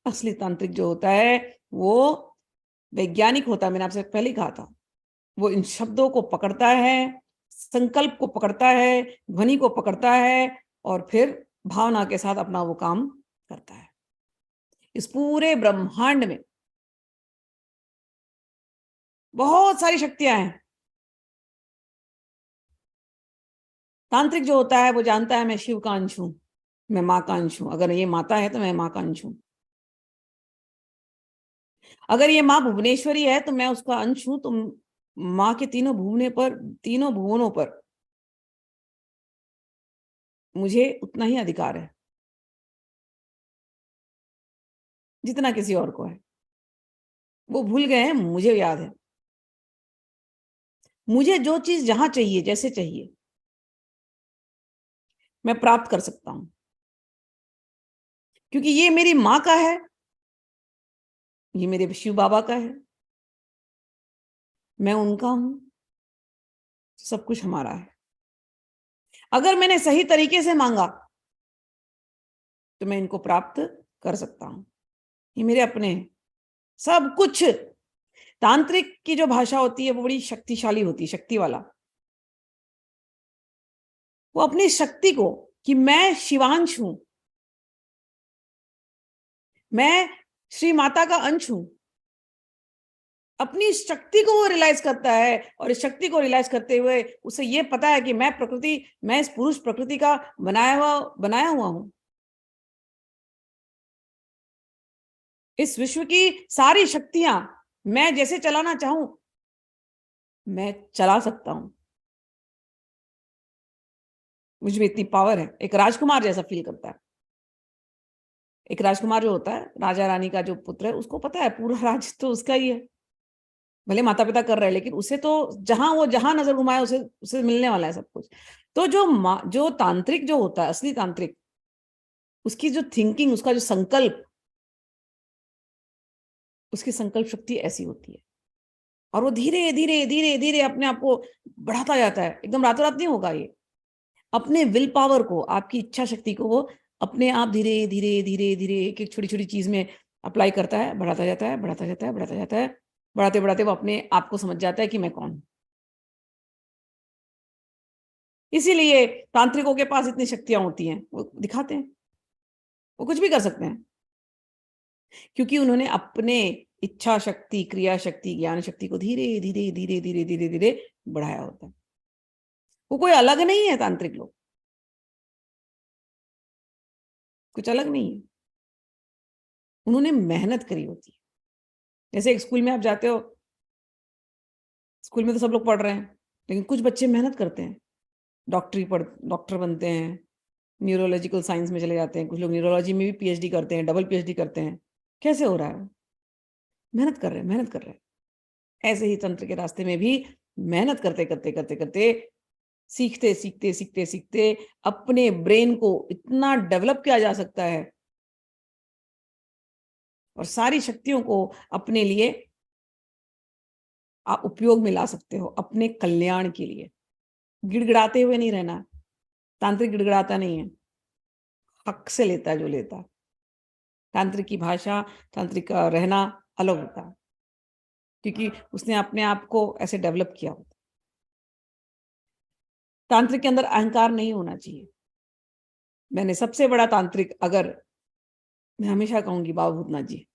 असली तांत्रिक जो होता है वो वैज्ञानिक होता है। मैंने आपसे पहले ही कहा था, वो इन शब्दों को पकड़ता है, संकल्प को पकड़ता है, ध्वनि को पकड़ता है और फिर भावना के साथ अपना वो काम करता है। इस पूरे ब्रह्मांड में बहुत सारी शक्तियां हैं। तांत्रिक जो होता है वो जानता है मैं शिव का अंश हूं, मैं मां का अंश हूं। अगर ये माता है तो मैं मां का अंश हूं। अगर ये मां भुवनेश्वरी है तो मैं उसका अंश हूं। तो मां के तीनों भुवने पर, तीनों भुवनों पर मुझे उतना ही अधिकार है जितना किसी और को है। वो भूल गए हैं, मुझे याद है। मुझे जो चीज जहां चाहिए, जैसे चाहिए, मैं प्राप्त कर सकता हूं, क्योंकि ये मेरी मां का है, ये मेरे शिव बाबा का है, मैं उनका हूं, सब कुछ हमारा है। अगर मैंने सही तरीके से मांगा तो मैं इनको प्राप्त कर सकता हूं। ये मेरे अपने हैं, सब कुछ। तांत्रिक की जो भाषा होती है वो बड़ी शक्तिशाली होती है, शक्ति वाला। वो अपनी शक्ति को, कि मैं शिवांश हूं, मैं श्री माता का अंश हूं, अपनी शक्ति को वो रियलाइज करता है। और इस शक्ति को रियलाइज करते हुए उसे ये पता है कि मैं प्रकृति, मैं इस पुरुष प्रकृति का बनाया हुआ हूं। इस विश्व की सारी शक्तियां मैं जैसे चलाना चाहूं मैं चला सकता हूं। मुझ में इतनी पावर है। एक राजकुमार जैसा फील करता है। एक राजकुमार जो होता है, राजा रानी का जो पुत्र है, उसको पता है पूरा राज तो उसका ही है। भले माता पिता कर रहे हैं, लेकिन उसे तो जहां नजर घुमाए उसे उसे मिलने वाला है सब कुछ। तो जो तांत्रिक जो होता है, असली तांत्रिक, उसकी जो थिंकिंग, उसका जो संकल्प, उसकी संकल्प शक्ति ऐसी होती है। और वो धीरे धीरे धीरे धीरे अपने आप को बढ़ाता जाता है। एकदम रातों रात नहीं होगा ये। अपने विल पावर को, आपकी इच्छा शक्ति को वो अपने आप धीरे धीरे धीरे धीरे एक एक छोटी छोटी चीज में अप्लाई करता है, बढ़ाता जाता है, बढ़ाता जाता है, बढ़ाता जाता है। बढ़ाते बढ़ाते वो अपने आप को समझ जाता है कि मैं कौन हूं। इसीलिए तांत्रिकों के पास इतनी शक्तियां होती हैं, वो दिखाते हैं, वो कुछ भी कर सकते हैं, क्योंकि उन्होंने अपने इच्छा शक्ति, क्रिया शक्ति, ज्ञान शक्ति को धीरे धीरे धीरे धीरे धीरे धीरे बढ़ाया होता है। वो कोई अलग नहीं है, तांत्रिक लोग कुछ अलग नहीं है। उन्होंने मेहनत करी होती है। जैसे एक स्कूल में आप जाते हो, स्कूल में तो सब लोग पढ़ रहे हैं, लेकिन कुछ बच्चे मेहनत करते हैं, डॉक्टर बनते हैं, न्यूरोलॉजिकल साइंस में चले जाते हैं, कुछ लोग न्यूरोलॉजी में भी पीएचडी करते हैं, डबल पीएचडी करते हैं। कैसे हो रहा है? मेहनत कर रहे हैं, मेहनत कर रहे हैं। ऐसे ही तंत्र के रास्ते में भी मेहनत करते करते करते करते, सीखते सीखते सीखते सीखते अपने ब्रेन को इतना डेवलप किया जा सकता है और सारी शक्तियों को अपने लिए आप उपयोग में ला सकते हो, अपने कल्याण के लिए। गिड़गिड़ाते हुए नहीं रहना। तांत्रिक गिड़गिड़ाता नहीं है, हक से लेता है जो लेता है। तांत्रिक की भाषा, तांत्रिक का रहना अलग होता है, क्योंकि उसने अपने आप को ऐसे डेवलप किया होता। तांत्रिक के अंदर अहंकार नहीं होना चाहिए। मैंने सबसे बड़ा तांत्रिक, अगर मैं हमेशा कहूंगी, बाबा भूतनाथ जी।